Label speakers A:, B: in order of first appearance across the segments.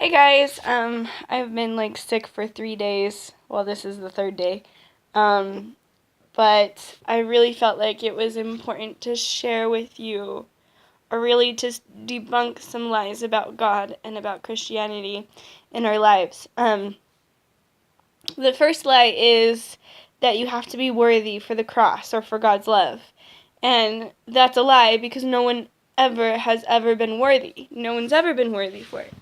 A: Hey guys, I've been sick for 3 days. Well, this is the third day. Um, but I really felt like it was important to share with you, or really to debunk some lies about God and about Christianity in our lives. The first lie is that you have to be worthy for the cross or for God's love. And that's a lie because no one has ever been worthy. No one's ever been worthy for it.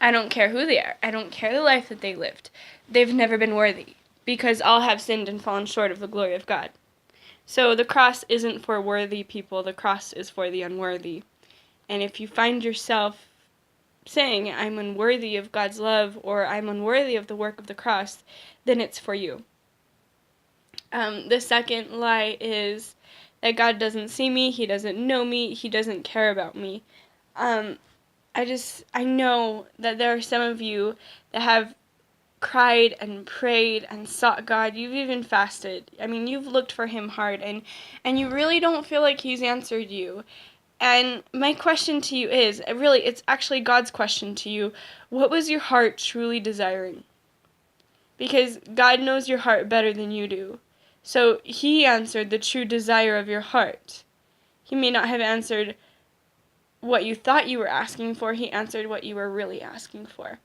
A: I don't care who they are. I don't care the life that they lived. They've never been worthy because all have sinned and fallen short of the glory of God. So the cross isn't for worthy people. The cross is for the unworthy. And if you find yourself saying, I'm unworthy of God's love or I'm unworthy of the work of the cross, then it's for you. The second lie is that God doesn't see me, He doesn't know me, He doesn't care about me. I know that there are some of you that have cried and prayed and sought God. You've even fasted. I mean, you've looked for Him hard, and you really don't feel like He's answered you. And my question to you is, it's actually God's question to you. What was your heart truly desiring? Because God knows your heart better than you do. So He answered the true desire of your heart. He may not have answered what you thought you were asking for. He answered what you were really asking for.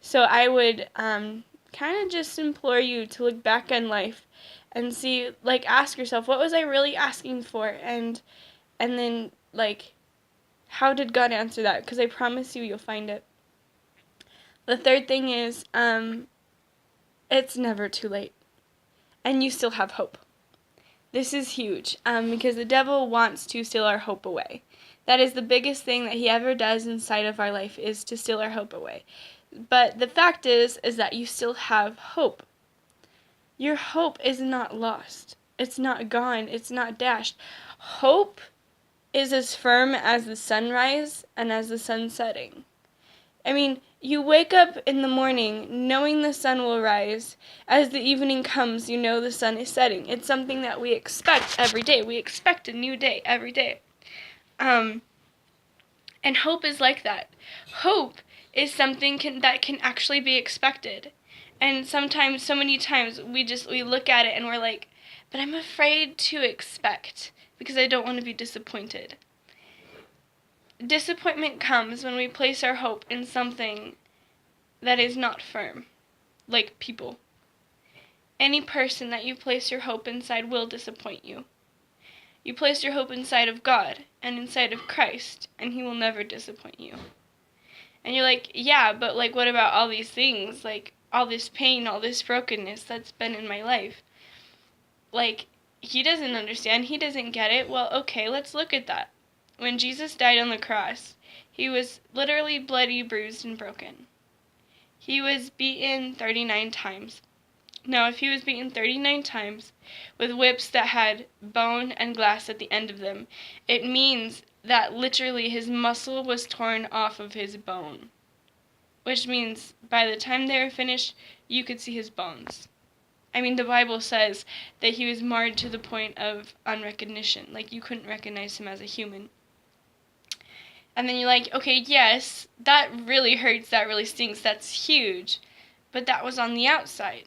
A: So I would kind of just implore you to look back on life and see, ask yourself, what was I really asking for? And then, how did God answer that? Because I promise you'll find it. The third thing is, it's never too late. And you still have hope. This is huge, because the devil wants to steal our hope away. That is the biggest thing that he ever does inside of our life, is to steal our hope away. But the fact is that you still have hope. Your hope is not lost. It's not gone. It's not dashed. Hope is as firm as the sunrise and as the sun setting. I mean, you wake up in the morning knowing the sun will rise. As the evening comes, you know the sun is setting. It's something that we expect every day. We expect a new day every day. And hope is like that. Hope is something that can actually be expected. And sometimes, so many times, we look at it and we're like, but I'm afraid to expect because I don't want to be disappointed. Disappointment comes when we place our hope in something that is not firm, like people. Any person that you place your hope inside will disappoint you. You place your hope inside of God and inside of Christ, and He will never disappoint you. And you're like, yeah, but what about all these things? All this pain, all this brokenness that's been in my life. He doesn't understand. He doesn't get it. Well, okay, let's look at that. When Jesus died on the cross, He was literally bloody, bruised, and broken. He was beaten 39 times. Now, if He was beaten 39 times with whips that had bone and glass at the end of them, it means that literally His muscle was torn off of His bone. Which means by the time they were finished, you could see His bones. I mean, the Bible says that He was marred to the point of unrecognition. You couldn't recognize Him as a human. And then you're like, okay, yes, that really hurts, that really stings, that's huge. But that was on the outside.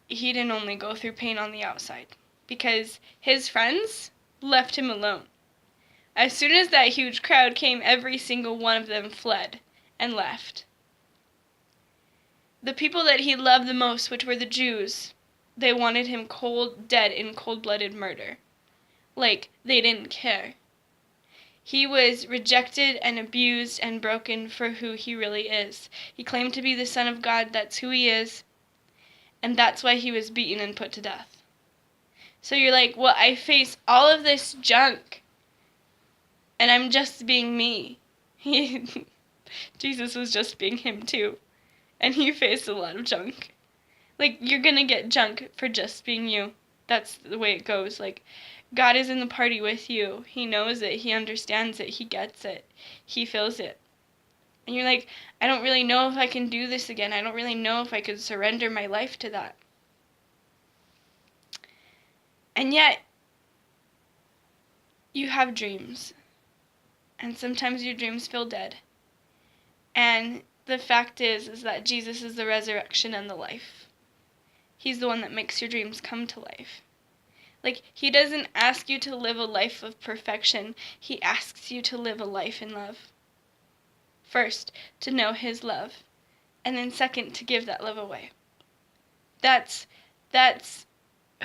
A: He didn't only go through pain on the outside, because His friends left Him alone. As soon as that huge crowd came, every single one of them fled and left. The people that He loved the most, which were the Jews, they wanted Him dead in cold-blooded murder. They didn't care. He was rejected and abused and broken for who He really is. He claimed to be the Son of God. That's who He is. And that's why He was beaten and put to death. So you're like, well, I face all of this junk, and I'm just being me. Jesus was just being Him too. And He faced a lot of junk. You're gonna get junk for just being you. That's the way it goes. God is in the party with you. He knows it. He understands it. He gets it. He feels it. And you're like, I don't really know if I can do this again. I don't really know if I could surrender my life to that. And yet, you have dreams. And sometimes your dreams feel dead. And the fact is that Jesus is the resurrection and the life. He's the one that makes your dreams come to life. Like, he doesn't ask you to live a life of perfection. He asks you to live a life in love. First, to know his love. And then second, to give that love away. That's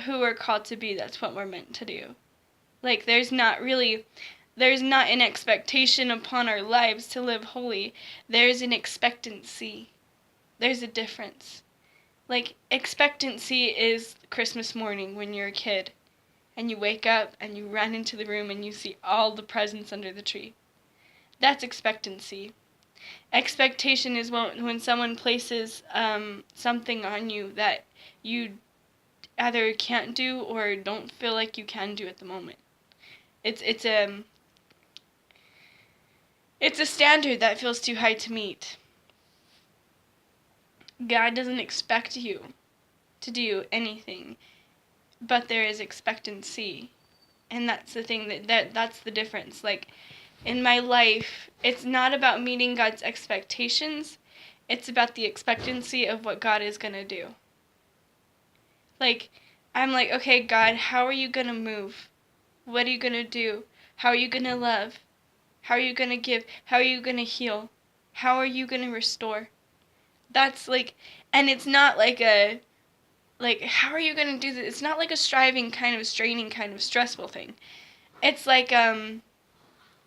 A: who we're called to be. That's what we're meant to do. Like, there's not an expectation upon our lives to live holy. There's an expectancy. There's a difference. Like, expectancy is Christmas morning when you're a kid and you wake up and you run into the room and you see all the presents under the tree. That's expectancy. Expectation is when someone places something on you that you either can't do or don't feel like you can do at the moment. It's a standard that feels too high to meet. God doesn't expect you to do anything, but there is expectancy. And that's the thing that's the difference. Like, in my life, it's not about meeting God's expectations. It's about the expectancy of what God is going to do. Like, I'm like, okay, God, how are you going to move? What are you going to do? How are you going to love? How are you going to give? How are you going to heal? How are you going to restore? That's like, and it's not like how are you going to do this? It's not like a striving kind of straining kind of stressful thing. It's like,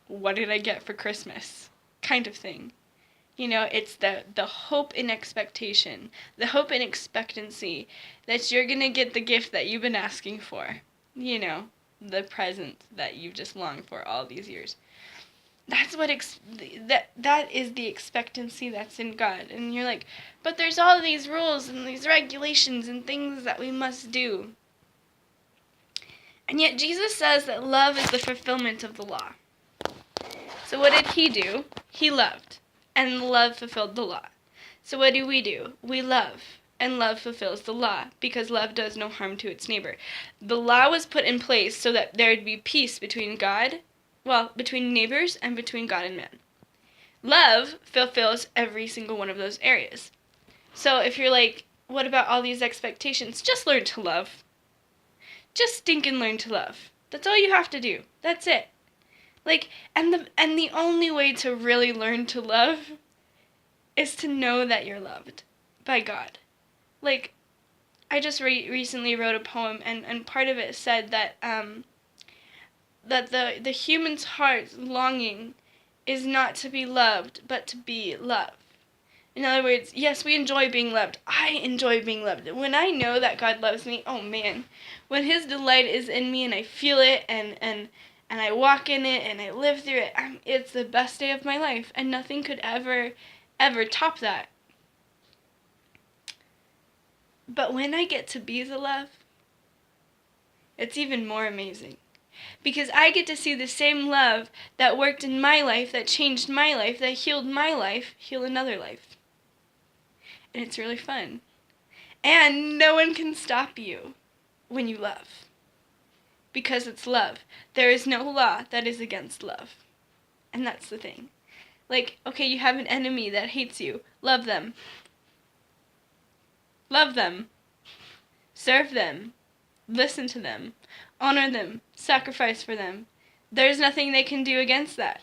A: what did I get for Christmas kind of thing. You know, it's the hope and expectation, the hope and expectancy that you're going to get the gift that you've been asking for. You know, the present that you've just longed for all these years. That's what that is the expectancy that's in God. And you're like, but there's all these rules and these regulations and things that we must do. And yet Jesus says that love is the fulfillment of the law. So what did he do? He loved, and love fulfilled the law. So what do? We love, and love fulfills the law, because love does no harm to its neighbor. The law was put in place so that there would be peace between between neighbors and between God and man. Love fulfills every single one of those areas. So if you're like, what about all these expectations? Just learn to love. Just stinking learn to love. That's all you have to do. That's it. Like, and the only way to really learn to love is to know that you're loved by God. Like, I just recently wrote a poem, and part of it said that that the human's heart's longing is not to be loved, but to be loved. In other words, yes, we enjoy being loved. I enjoy being loved. When I know that God loves me, oh man, when his delight is in me and I feel it and I walk in it and I live through it, it's the best day of my life, and nothing could ever top that. But when I get to be the love, it's even more amazing. Because I get to see the same love that worked in my life, that changed my life, that healed my life, heal another life. And it's really fun. And no one can stop you when you love. Because it's love. There is no law that is against love. And that's the thing. Like, okay, you have an enemy that hates you. Love them. Love them. Serve them. Listen to them. Honor them. Sacrifice for them. There's nothing they can do against that.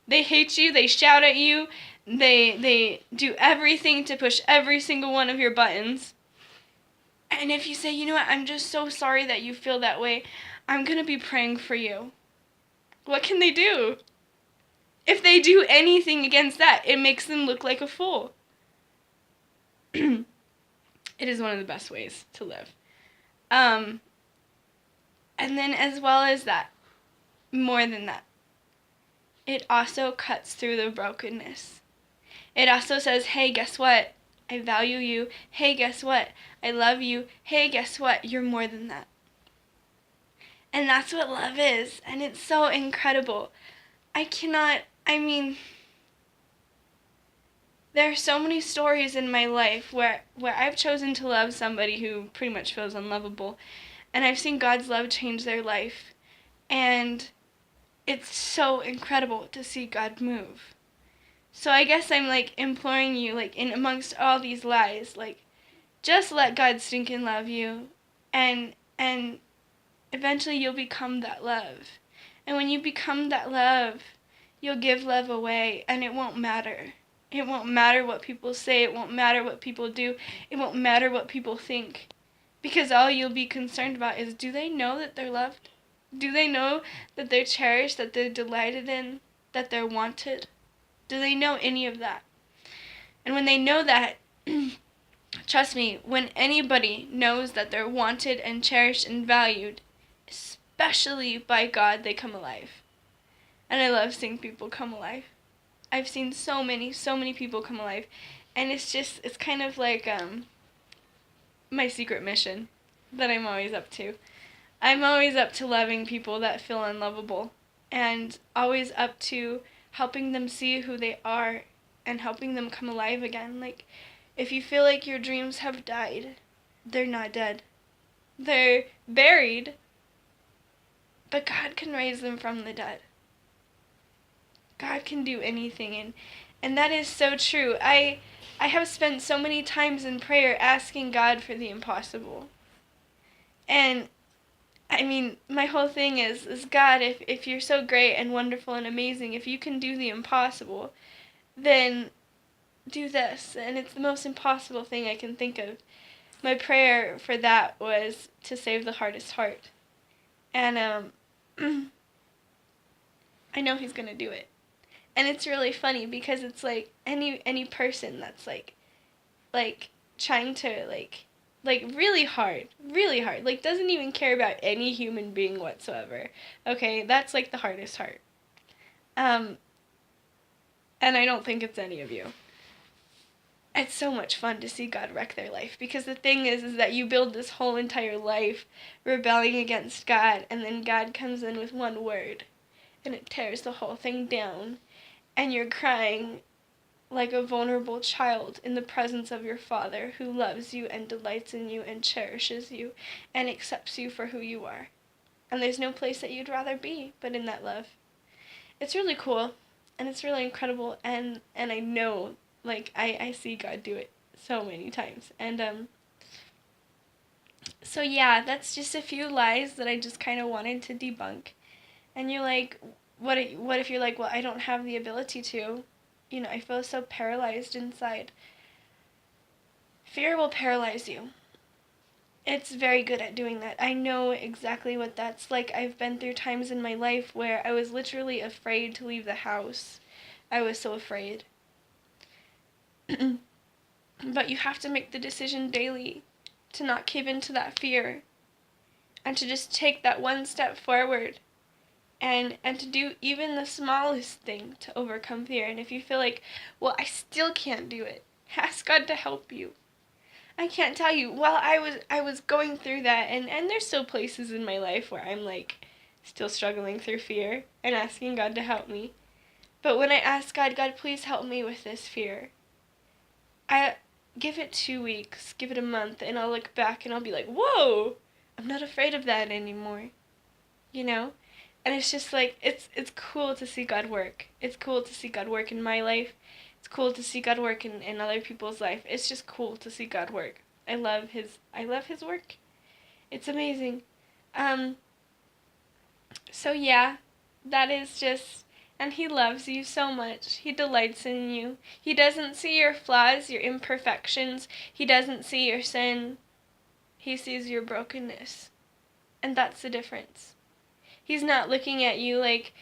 A: They hate you. They shout at you. They do everything to push every single one of your buttons. And if you say, you know what, I'm just so sorry that you feel that way, I'm going to be praying for you. What can they do? If they do anything against that, it makes them look like a fool. It is one of the best ways to live. And then as well as that, more than that, it also cuts through the brokenness. It also says, hey, guess what? I value you. Hey, guess what? I love you. Hey, guess what? You're more than that. And that's what love is. And it's so incredible. There are so many stories in my life where I've chosen to love somebody who pretty much feels unlovable. And I've seen God's love change their life. And it's so incredible to see God move. So I guess I'm like imploring you, like in amongst all these lies, like just let God stinking love you, and eventually you'll become that love. And when you become that love, you'll give love away, and it won't matter. It won't matter what people say, it won't matter what people do, it won't matter what people think. Because all you'll be concerned about is, do they know that they're loved? Do they know that they're cherished, that they're delighted in, that they're wanted? Do they know any of that? And when they know that, trust me, when anybody knows that they're wanted and cherished and valued, especially by God, they come alive. And I love seeing people come alive. I've seen so many people come alive. And it's kind of like my secret mission that I'm always up to. I'm always up to loving people that feel unlovable, and always up to helping them see who they are and helping them come alive again. Like, if you feel like your dreams have died, they're not dead. They're buried, but God can raise them from the dead. God can do anything, and that is so true. I have spent so many times in prayer asking God for the impossible. And I mean, my whole thing is God, if you're so great and wonderful and amazing, if you can do the impossible, then do this. And it's the most impossible thing I can think of. My prayer for that was to save the hardest heart. And I know he's going to do it. And it's really funny because it's like any person that's like trying to really hard, like doesn't even care about any human being whatsoever. Okay, that's like the hardest heart. And I don't think it's any of you. It's so much fun to see God wreck their life, because the thing is that you build this whole entire life rebelling against God, and then God comes in with one word and it tears the whole thing down, and you're crying like a vulnerable child in the presence of your Father, who loves you and delights in you and cherishes you and accepts you for who you are. And there's no place that you'd rather be but in that love. It's really cool, and it's really incredible, and I know, like, I see God do it so many times. And so yeah, that's just a few lies that I just kind of wanted to debunk. And you're like, what if you're like, well, I don't have the ability to? You know, I feel so paralyzed inside. Fear will paralyze you. It's very good at doing that. I know exactly what that's like. I've been through times in my life where I was literally afraid to leave the house. I was so afraid. But you have to make the decision daily to not give in to that fear, and to just take that one step forward, and to do even the smallest thing to overcome fear. And if you feel like, well, I still can't do it, ask God to help you. I can't tell you. Well, I was going through that, and there's still places in my life where I'm like still struggling through fear and asking God to help me. But when I ask God, God, please help me with this fear, I give it 2 weeks, give it a month, and I'll look back and I'll be like, whoa, I'm not afraid of that anymore. You know? And it's just like, it's cool to see God work. It's cool to see God work in my life. It's cool to see God work in other people's life. It's just cool to see God work. I love his work. It's amazing. So yeah, that is just, and he loves you so much. He delights in you. He doesn't see your flaws, your imperfections. He doesn't see your sin. He sees your brokenness. And that's the difference. He's not looking at you like,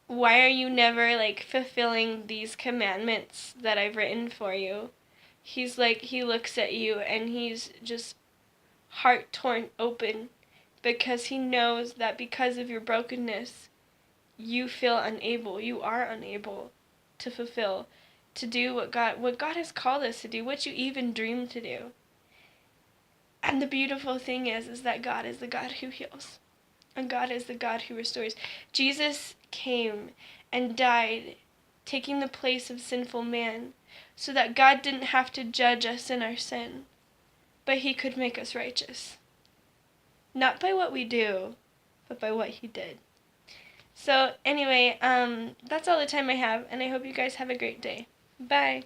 A: why are you never like fulfilling these commandments that I've written for you? He's like, he looks at you and he's just heart torn open, because he knows that because of your brokenness, you feel unable, you are unable to fulfill, to do what God has called us to do, what you even dream to do. And the beautiful thing is that God is the God who heals. And God is the God who restores. Jesus came and died, taking the place of sinful man, so that God didn't have to judge us in our sin, but he could make us righteous. Not by what we do, but by what he did. So anyway, that's all the time I have, and I hope you guys have a great day. Bye.